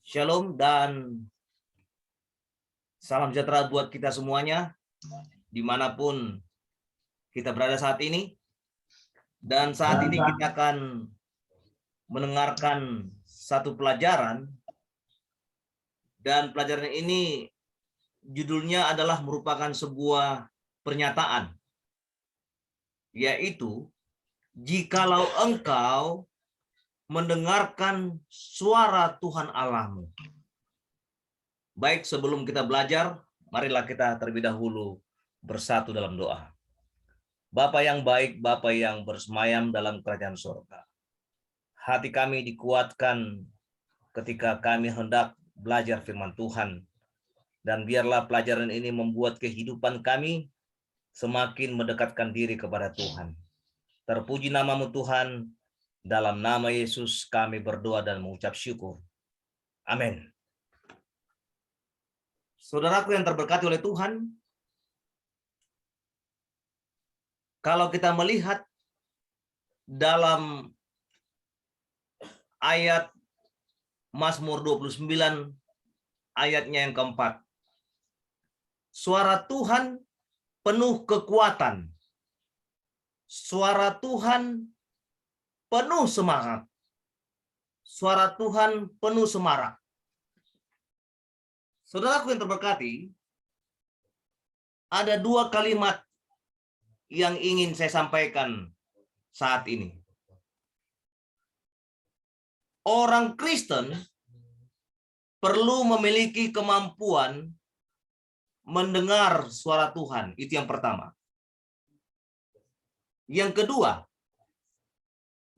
Shalom dan salam sejahtera buat kita semuanya, dimanapun kita berada saat ini. Dan saat ini kita akan mendengarkan satu pelajaran, dan pelajaran ini judulnya adalah merupakan sebuah pernyataan, yaitu jikalau engkau mendengarkan suara Tuhan Allahmu. Baik, sebelum kita belajar, marilah kita terlebih dahulu bersatu dalam doa. Bapa yang baik, Bapa yang bersemayam dalam kerajaan surga, hati kami dikuatkan ketika kami hendak belajar firman Tuhan, dan biarlah pelajaran ini membuat kehidupan kami semakin mendekatkan diri kepada Tuhan. Terpuji namamu Tuhan, dalam nama Yesus kami berdoa dan mengucap syukur. Amin. Saudaraku yang terberkati oleh Tuhan, kalau kita melihat dalam ayat Mazmur 29 ayatnya yang keempat, suara Tuhan penuh kekuatan, suara Tuhan penuh semangat, suara Tuhan penuh semarak. Saudaraku yang terberkati, ada dua kalimat yang ingin saya sampaikan saat ini. Orang Kristen perlu memiliki kemampuan mendengar suara Tuhan. Itu yang pertama. Yang kedua,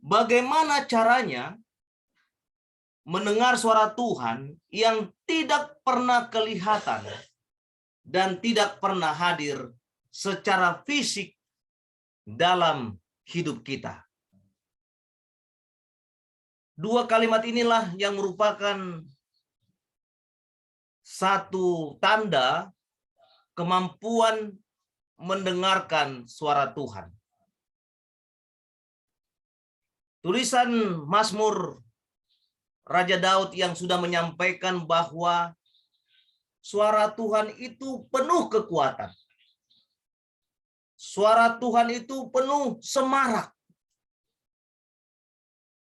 bagaimana caranya mendengar suara Tuhan yang tidak pernah kelihatan dan tidak pernah hadir secara fisik dalam hidup kita. Dua kalimat inilah yang merupakan satu tanda kemampuan mendengarkan suara Tuhan. Tulisan Mazmur Raja Daud yang sudah menyampaikan bahwa suara Tuhan itu penuh kekuatan. Suara Tuhan itu penuh semarak.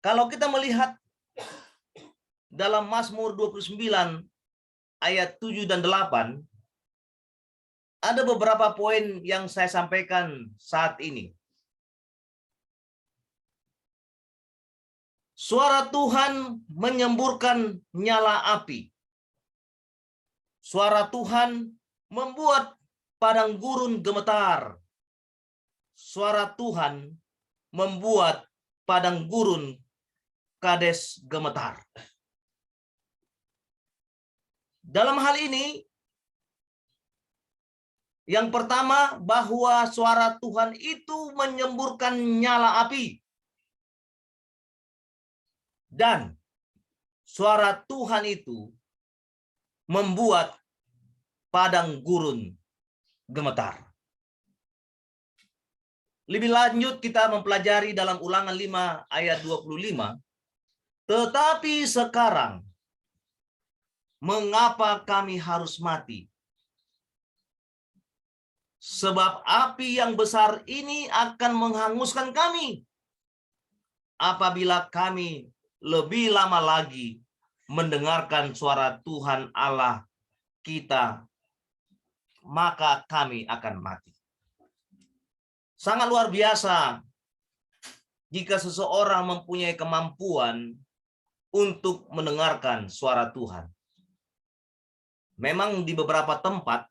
Kalau kita melihat dalam Mazmur 29 ayat 7 dan 8, ada beberapa poin yang saya sampaikan saat ini. Suara Tuhan menyemburkan nyala api. Suara Tuhan membuat padang gurun gemetar. Suara Tuhan membuat padang gurun Kades gemetar. Dalam hal ini, yang pertama bahwa suara Tuhan itu menyemburkan nyala api. Dan suara Tuhan itu membuat padang gurun gemetar. Lebih lanjut kita mempelajari dalam Ulangan 5 ayat 25. Tetapi sekarang, mengapa kami harus mati? Sebab api yang besar ini akan menghanguskan kami. Apabila kami lebih lama lagi mendengarkan suara Tuhan Allah kita, maka kami akan mati. Sangat luar biasa jika seseorang mempunyai kemampuan untuk mendengarkan suara Tuhan. Memang di beberapa tempat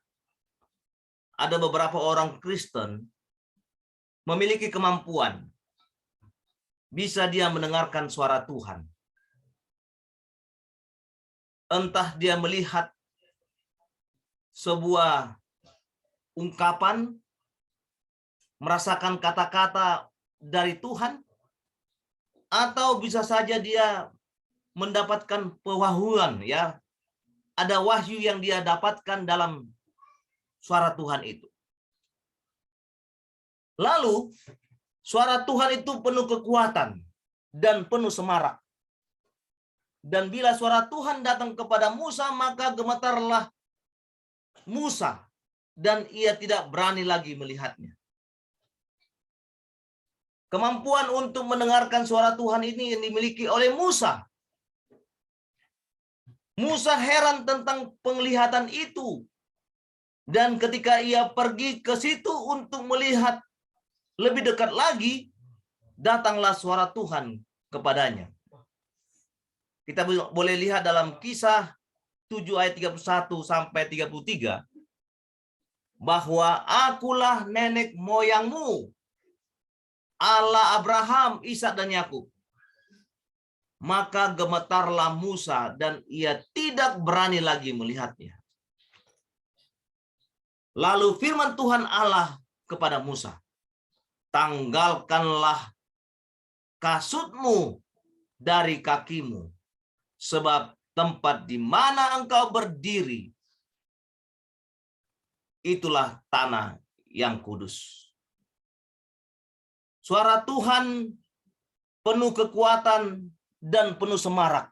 ada beberapa orang Kristen memiliki kemampuan, bisa dia mendengarkan suara Tuhan. Entah dia melihat sebuah ungkapan, merasakan kata-kata dari Tuhan, atau bisa saja dia mendapatkan pewahyuan, ya. Ada wahyu yang dia dapatkan dalam suara Tuhan itu. Lalu suara Tuhan itu penuh kekuatan dan penuh semarak. Dan bila suara Tuhan datang kepada Musa, maka gemetarlah Musa, dan ia tidak berani lagi melihatnya. Kemampuan untuk mendengarkan suara Tuhan ini yang dimiliki oleh Musa. Musa heran tentang penglihatan itu. Dan ketika ia pergi ke situ untuk melihat lebih dekat lagi, datanglah suara Tuhan kepadanya. Kita boleh lihat dalam Kisah 7 ayat 31 sampai 33 bahwa akulah nenek moyangmu, Allah Abraham, Ishak dan Yakub. Maka gemetarlah Musa dan ia tidak berani lagi melihatnya. Lalu firman Tuhan Allah kepada Musa, tanggalkanlah kasutmu dari kakimu, sebab tempat di mana engkau berdiri, itulah tanah yang kudus. Suara Tuhan penuh kekuatan dan penuh semarak,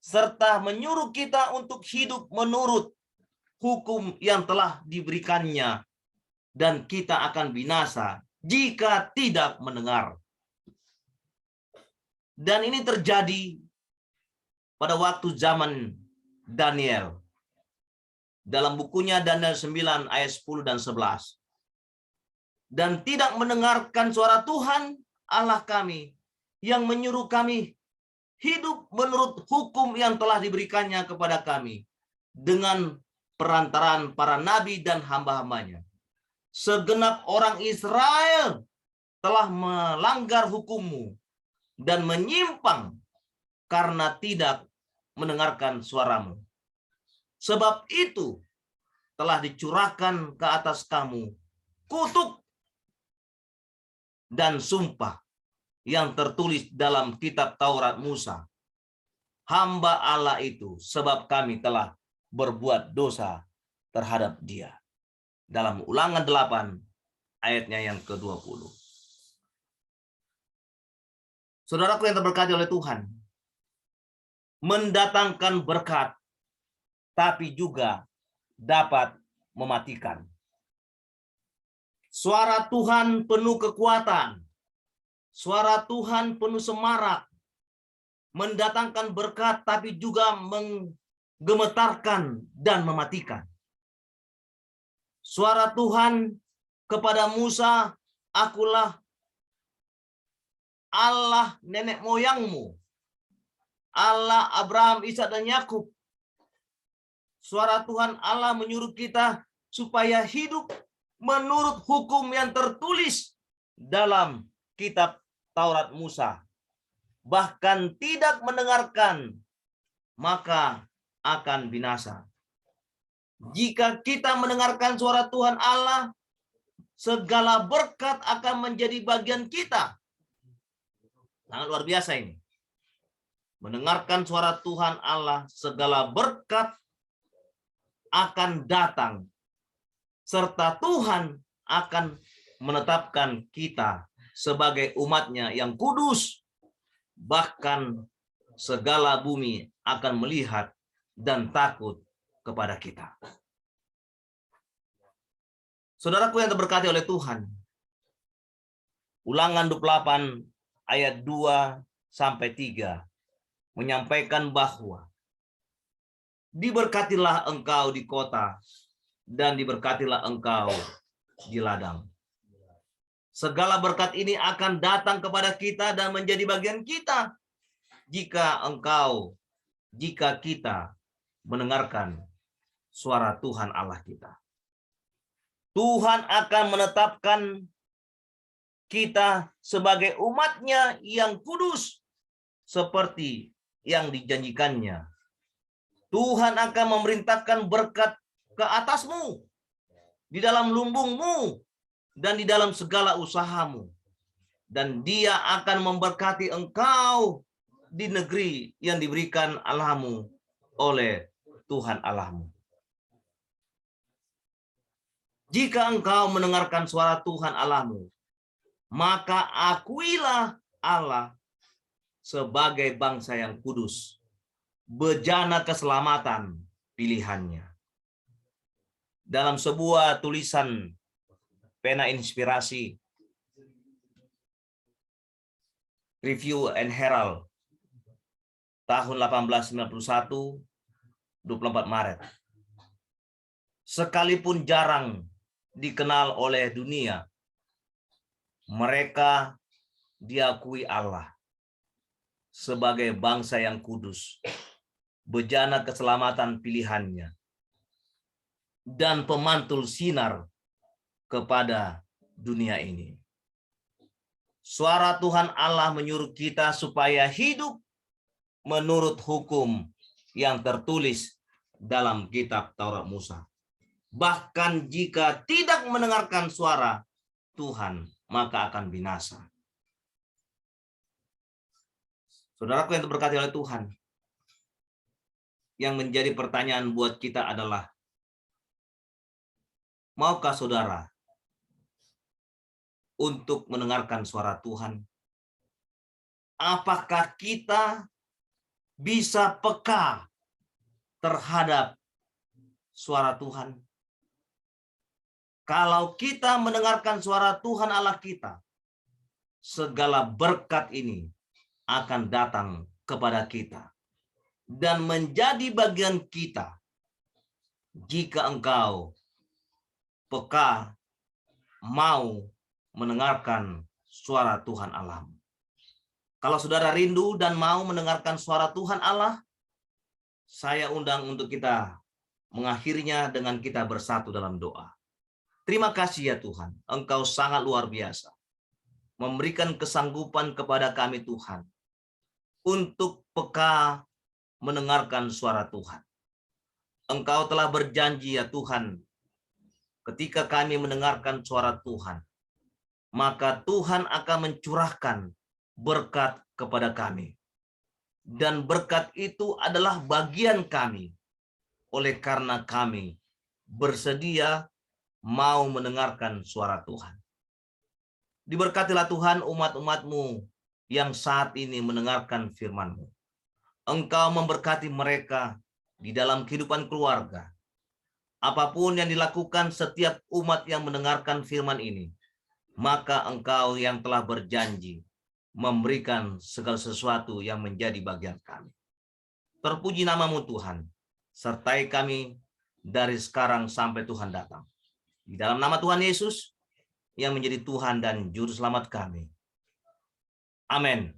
serta menyuruh kita untuk hidup menurut hukum yang telah diberikannya, dan kita akan binasa jika tidak mendengar. Dan ini terjadi pada waktu zaman Daniel. Dalam bukunya Daniel 9 ayat 10 dan 11. Dan tidak mendengarkan suara Tuhan Allah kami yang menyuruh kami hidup menurut hukum yang telah diberikannya kepada kami dengan perantaraan para nabi dan hamba-hambanya. Segenap orang Israel telah melanggar hukum-Mu dan menyimpang karena tidak mendengarkan suara-Mu. Sebab itu telah dicurahkan ke atas kamu kutuk dan sumpah yang tertulis dalam kitab Taurat Musa, hamba Allah itu, sebab kami telah berbuat dosa terhadap dia. Dalam Ulangan 8 ayatnya yang ke-20. Saudaraku yang terberkati oleh Tuhan, mendatangkan berkat tapi juga dapat mematikan. Suara Tuhan penuh kekuatan, suara Tuhan penuh semarak, mendatangkan berkat tapi juga menggemetarkan dan mematikan. Suara Tuhan kepada Musa, akulah Allah nenek moyangmu, Allah Abraham, Ishak dan Yakub. Suara Tuhan Allah menyuruh kita supaya hidup menurut hukum yang tertulis dalam kitab Taurat Musa. Bahkan tidak mendengarkan, maka akan binasa. Jika kita mendengarkan suara Tuhan Allah, segala berkat akan menjadi bagian kita. Sangat luar biasa ini. Mendengarkan suara Tuhan Allah, segala berkat akan datang, serta Tuhan akan menetapkan kita sebagai umatnya yang kudus. Bahkan segala bumi akan melihat dan takut kepada kita. Saudaraku yang terberkati oleh Tuhan, Ulangan 28 ayat 2-3 menyampaikan bahwa diberkatilah engkau di kota dan diberkatilah engkau di ladang. Segala berkat ini akan datang kepada kita dan menjadi bagian kita jika kita mendengarkan suara Tuhan Allah kita. Tuhan akan menetapkan kita sebagai umatnya yang kudus seperti yang dijanjikannya. Tuhan akan memerintahkan berkat ke atasmu, di dalam lumbungmu, dan di dalam segala usahamu. Dan Dia akan memberkati engkau di negeri yang diberikan Allahmu oleh Tuhan Allahmu. Jika engkau mendengarkan suara Tuhan Allahmu, maka akuilah Allah sebagai bangsa yang kudus, bejana keselamatan pilihannya. Dalam sebuah tulisan pena inspirasi, Review and Herald, tahun 1891, 24 Maret. Sekalipun jarang dikenal oleh dunia, mereka diakui Allah sebagai bangsa yang kudus, bejana keselamatan pilihannya, dan pemantul sinar kepada dunia ini. Suara Tuhan Allah menyuruh kita supaya hidup menurut hukum yang tertulis dalam kitab Taurat Musa. Bahkan jika tidak mendengarkan suara Tuhan, maka akan binasa. Saudaraku yang diberkati oleh Tuhan, yang menjadi pertanyaan buat kita adalah, maukah saudara untuk mendengarkan suara Tuhan? Apakah kita bisa peka terhadap suara Tuhan? Kalau kita mendengarkan suara Tuhan Allah kita, segala berkat ini akan datang kepada kita dan menjadi bagian kita jika engkau peka mau mendengarkan suara Tuhan Allah. Kalau saudara rindu dan mau mendengarkan suara Tuhan Allah, saya undang untuk kita mengakhirinya dengan kita bersatu dalam doa. Terima kasih ya Tuhan, Engkau sangat luar biasa, memberikan kesanggupan kepada kami Tuhan, untuk peka mendengarkan suara Tuhan. Engkau telah berjanji ya Tuhan, ketika kami mendengarkan suara Tuhan, maka Tuhan akan mencurahkan berkat kepada kami. Dan berkat itu adalah bagian kami, oleh karena kami bersedia mau mendengarkan suara Tuhan. Diberkatilah Tuhan umat-umat-Mu yang saat ini mendengarkan firman-Mu. Engkau memberkati mereka di dalam kehidupan keluarga. Apapun yang dilakukan setiap umat yang mendengarkan firman ini, maka Engkau yang telah berjanji memberikan segala sesuatu yang menjadi bagian kami. Terpuji nama-Mu Tuhan, sertai kami dari sekarang sampai Tuhan datang. Di dalam nama Tuhan Yesus yang menjadi Tuhan dan Juru Selamat kami. Amin.